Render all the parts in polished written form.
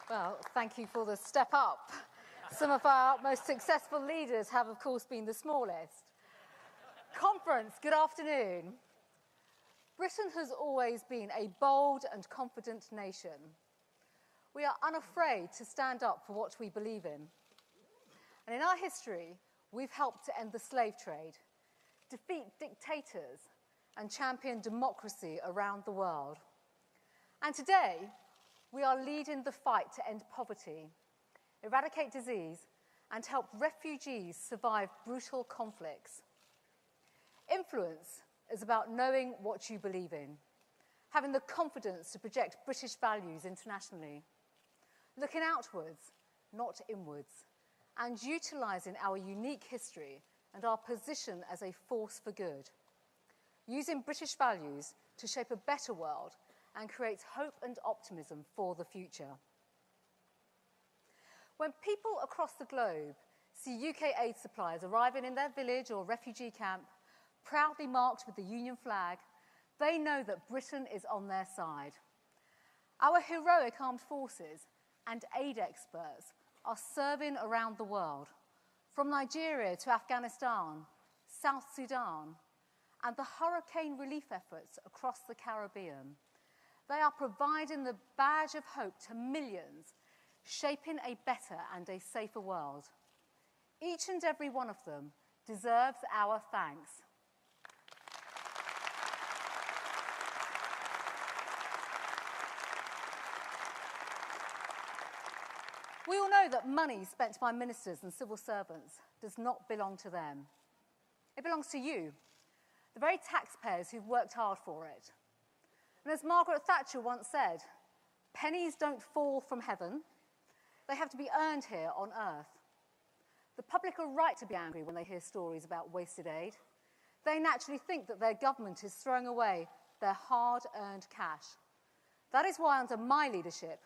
Well, thank you for the step up. Some of our most successful leaders have, of course, been the smallest. Conference, good afternoon. Britain has always been a bold and confident nation. We are unafraid to stand up for what we believe in. And in our history, we've helped to end the slave trade, defeat dictators, and champion democracy around the world. And today, we are leading the fight to end poverty, eradicate disease, and help refugees survive brutal conflicts. Influence is about knowing what you believe in, having the confidence to project British values internationally, looking outwards, not inwards, and utilising our unique history and our position as a force for good, using British values to shape a better world and create hope and optimism for the future. When people across the globe see UK aid supplies arriving in their village or refugee camp, proudly marked with the Union flag, they know that Britain is on their side. Our heroic armed forces and aid experts are serving around the world, from Nigeria to Afghanistan, South Sudan, and the hurricane relief efforts across the Caribbean. They are providing the badge of hope to millions, shaping a better and a safer world. Each and every one of them deserves our thanks. We all know that money spent by ministers and civil servants does not belong to them. It belongs to you, the very taxpayers who've worked hard for it. And as Margaret Thatcher once said, pennies don't fall from heaven. They have to be earned here on earth. The public are right to be angry when they hear stories about wasted aid. They naturally think that their government is throwing away their hard-earned cash. That is why, under my leadership,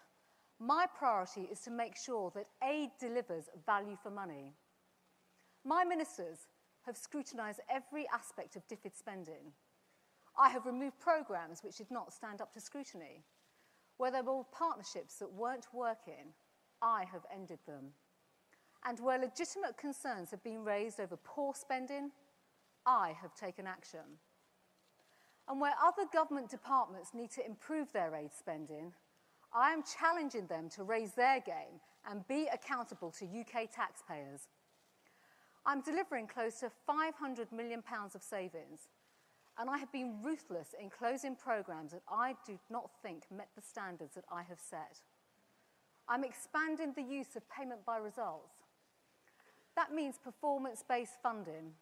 my priority is to make sure that aid delivers value for money. My ministers have scrutinised every aspect of DFID spending. I have removed programmes which did not stand up to scrutiny. Where there were partnerships that weren't working, I have ended them. And where legitimate concerns have been raised over poor spending, I have taken action. And where other government departments need to improve their aid spending, I am challenging them to raise their game and be accountable to UK taxpayers. I'm delivering close to £500 million of savings, and I have been ruthless in closing programmes that I do not think met the standards that I have set. I'm expanding the use of payment by results. That means performance-based funding.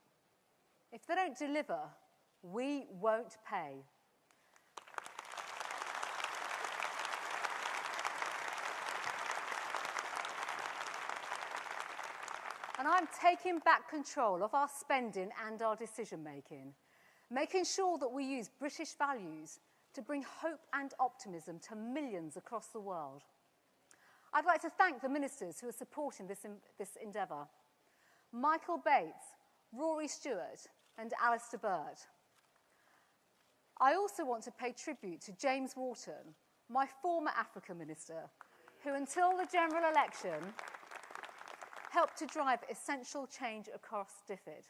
If they don't deliver, we won't pay. And I'm taking back control of our spending and our decision-making, making sure that we use British values to bring hope and optimism to millions across the world. I'd like to thank the ministers who are supporting this endeavour: Michael Bates, Rory Stewart, and Alistair Burt. I also want to pay tribute to James Wharton, my former Africa minister, who until the general election helped to drive essential change across DFID.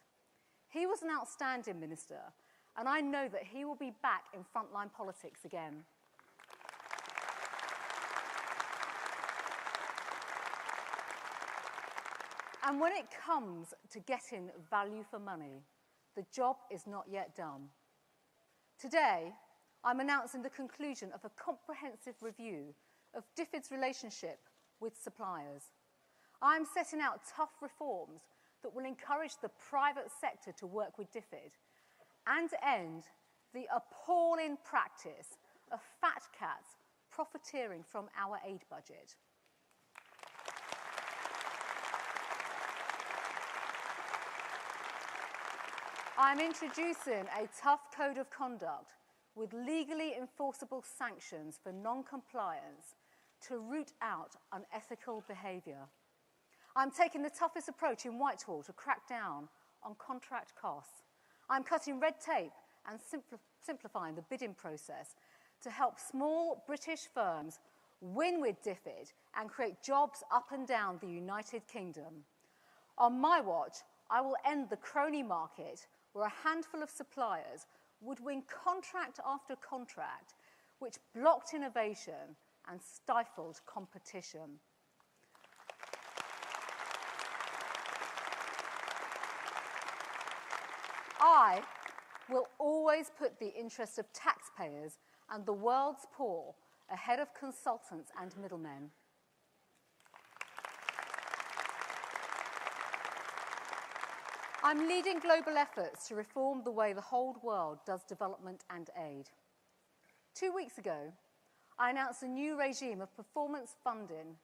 He was an outstanding minister, and I know that he will be back in frontline politics again. And when it comes to getting value for money, the job is not yet done. Today, I'm announcing the conclusion of a comprehensive review of DFID's relationship with suppliers. I'm setting out tough reforms that will encourage the private sector to work with DFID and end the appalling practice of fat cats profiteering from our aid budget. I'm introducing a tough code of conduct with legally enforceable sanctions for non-compliance to root out unethical behaviour. I'm taking the toughest approach in Whitehall to crack down on contract costs. I'm cutting red tape and simplifying the bidding process to help small British firms win with DFID, and create jobs up and down the United Kingdom. On my watch, I will end the crony market where a handful of suppliers would win contract after contract, which blocked innovation and stifled competition. I will always put the interest of taxpayers and the world's poor ahead of consultants and middlemen. I'm leading global efforts to reform the way the whole world does development and aid. 2 weeks ago, I announced a new regime of performance funding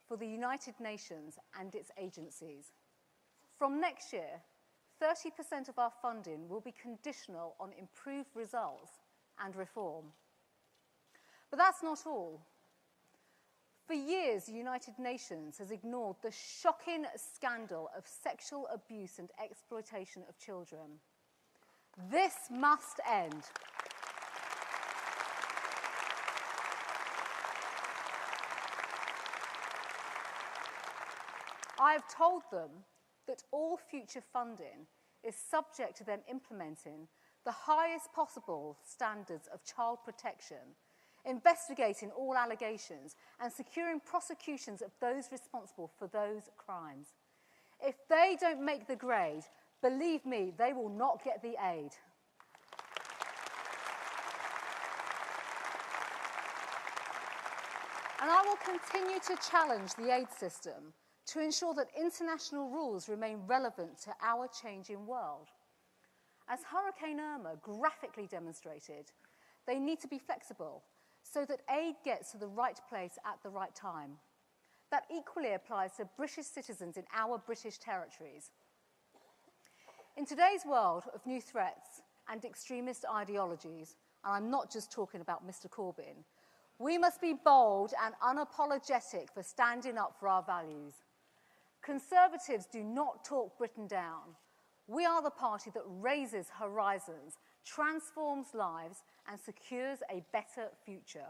for the United Nations and its agencies. From next year, 30% of our funding will be conditional on improved results and reform. But that's not all. For years, the United Nations has ignored the shocking scandal of sexual abuse and exploitation of children. This must end. I have told them that all future funding is subject to them implementing the highest possible standards of child protection, investigating all allegations, and securing prosecutions of those responsible for those crimes. If they don't make the grade, believe me, they will not get the aid. And I will continue to challenge the aid system to ensure that international rules remain relevant to our changing world. As Hurricane Irma graphically demonstrated, they need to be flexible so that aid gets to the right place at the right time. That equally applies to British citizens in our British territories. In today's world of new threats and extremist ideologies, and I'm not just talking about Mr. Corbyn, we must be bold and unapologetic for standing up for our values. Conservatives do not talk Britain down. We are the party that raises horizons, transforms lives, and secures a better future.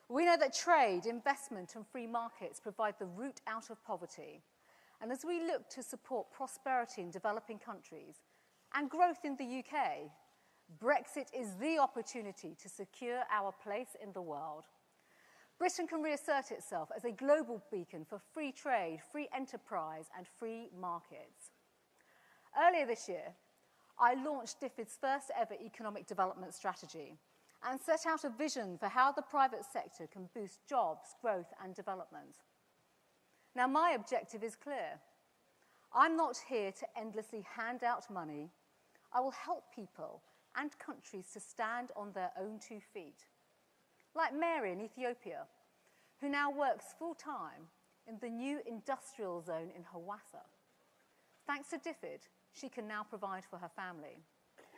We know that trade, investment, and free markets provide the route out of poverty. And as we look to support prosperity in developing countries and growth in the UK, Brexit is the opportunity to secure our place in the world. Britain can reassert itself as a global beacon for free trade, free enterprise, and free markets. Earlier this year, I launched DFID's first ever economic development strategy and set out a vision for how the private sector can boost jobs, growth, and development. Now, my objective is clear. I'm not here to endlessly hand out money. I will help people and countries to stand on their own 2 feet. Like Mary in Ethiopia, who now works full-time in the new industrial zone in Hawassa. Thanks to DFID, she can now provide for her family.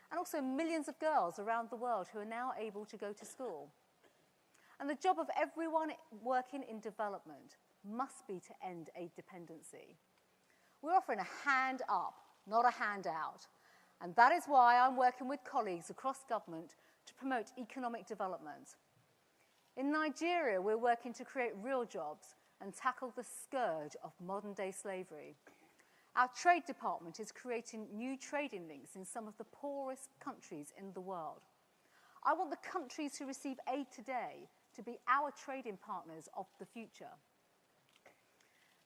And also millions of girls around the world who are now able to go to school. And the job of everyone working in development must be to end aid dependency. We're offering a hand up, not a handout. And that is why I'm working with colleagues across government to promote economic development. In Nigeria, we're working to create real jobs and tackle the scourge of modern-day slavery. Our Trade Department is creating new trading links in some of the poorest countries in the world. I want the countries who receive aid today to be our trading partners of the future.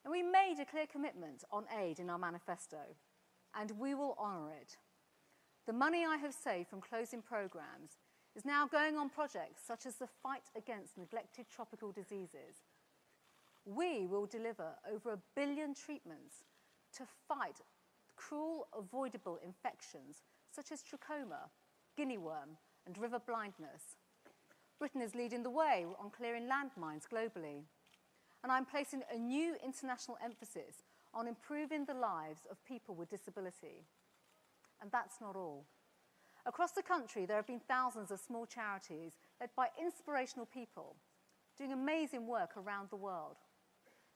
And we made a clear commitment on aid in our manifesto, and we will honour it. The money I have saved from closing programmes is now going on projects such as the fight against neglected tropical diseases. We will deliver over 1 billion treatments to fight cruel, avoidable infections such as trachoma, guinea worm, and river blindness. Britain is leading the way on clearing landmines globally. And I'm placing a new international emphasis on improving the lives of people with disability. And that's not all. Across the country, there have been thousands of small charities led by inspirational people doing amazing work around the world.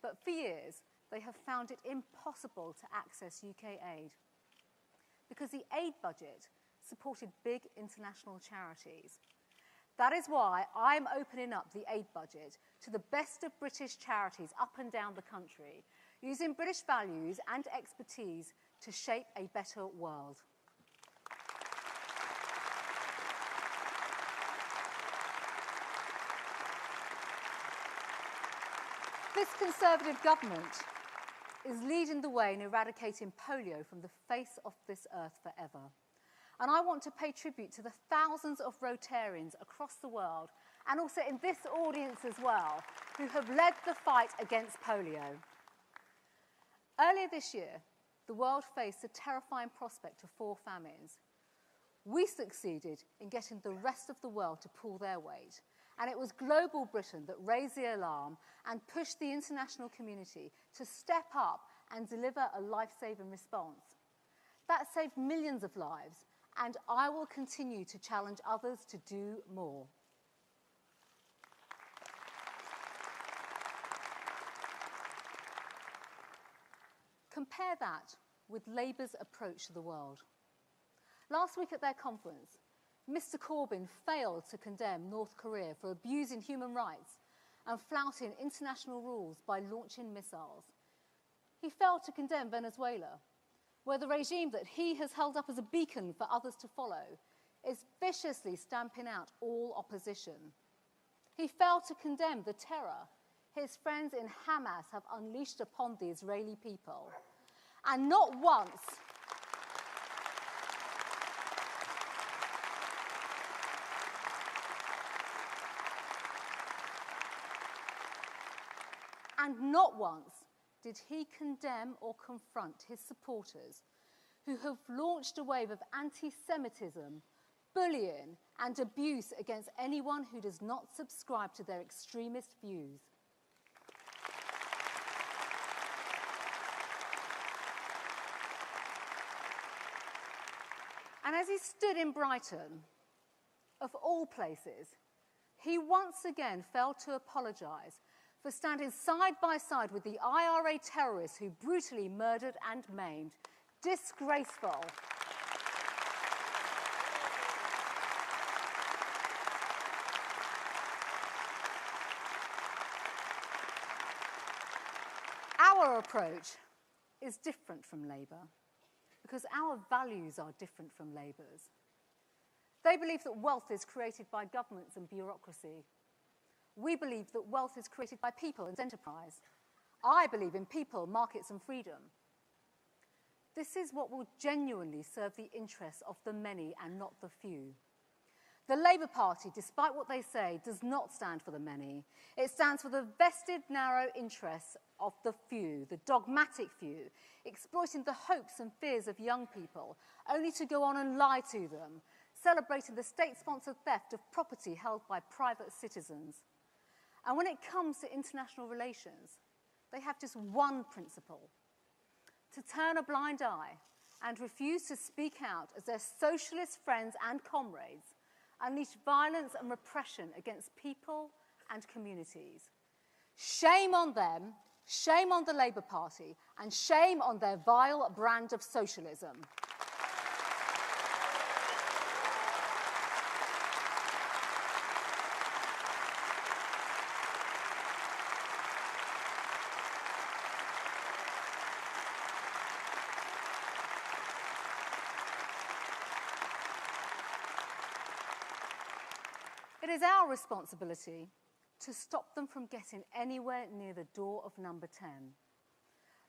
But for years, they have found it impossible to access UK aid because the aid budget supported big international charities. That is why I'm opening up the aid budget to the best of British charities up and down the country, using British values and expertise to shape a better world. This Conservative government is leading the way in eradicating polio from the face of this earth forever. And I want to pay tribute to the thousands of Rotarians across the world, and also in this audience as well, who have led the fight against polio. Earlier this year, the world faced a terrifying prospect of 4 famines. We succeeded in getting the rest of the world to pull their weight, and it was global Britain that raised the alarm and pushed the international community to step up and deliver a life-saving response. That saved millions of lives, and I will continue to challenge others to do more. Compare that with Labour's approach to the world. Last week at their conference, Mr. Corbyn failed to condemn North Korea for abusing human rights and flouting international rules by launching missiles. He failed to condemn Venezuela, where the regime that he has held up as a beacon for others to follow is viciously stamping out all opposition. He failed to condemn the terror his friends in Hamas have unleashed upon the Israeli people. And not once did he condemn or confront his supporters who have launched a wave of anti-Semitism, bullying and abuse against anyone who does not subscribe to their extremist views. And as he stood in Brighton, of all places, he once again failed to apologise for standing side by side with the IRA terrorists who brutally murdered and maimed. Disgraceful. Our approach is different from Labour because our values are different from Labour's. They believe that wealth is created by governments and bureaucracy. We believe that wealth is created by people and enterprise. I believe in people, markets and freedom. This is what will genuinely serve the interests of the many and not the few. The Labour Party, despite what they say, does not stand for the many. It stands for the vested, narrow interests of the few, the dogmatic few, exploiting the hopes and fears of young people, only to go on and lie to them, celebrating the state-sponsored theft of property held by private citizens. And when it comes to international relations, they have just one principle: to turn a blind eye and refuse to speak out as their socialist friends and comrades unleash violence and repression against people and communities. Shame on them, shame on the Labour Party, and shame on their vile brand of socialism. It is our responsibility to stop them from getting anywhere near the door of number 10.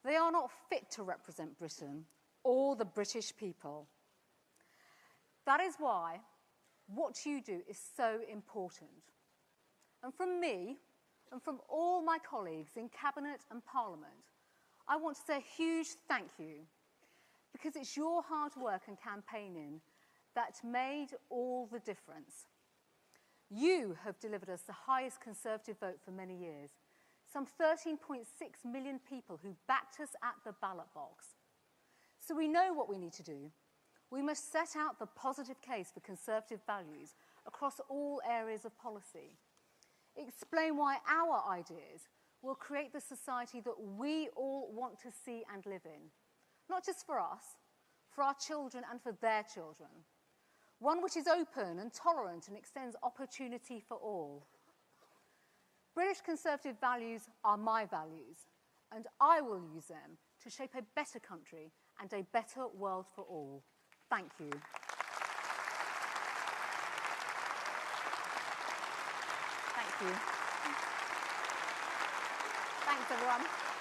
They are not fit to represent Britain or the British people. That is why what you do is so important. And from me, and from all my colleagues in Cabinet and Parliament, I want to say a huge thank you, because it's your hard work and campaigning that made all the difference. You have delivered us the highest Conservative vote for many years, some 13.6 million people who backed us at the ballot box. So we know what we need to do. We must set out the positive case for Conservative values across all areas of policy. Explain why our ideas will create the society that we all want to see and live in, not just for us, for our children and for their children. one which is open and tolerant and extends opportunity for all. British Conservative values are my values, and I will use them to shape a better country and a better world for all. Thank you. Thank you. Thanks, everyone.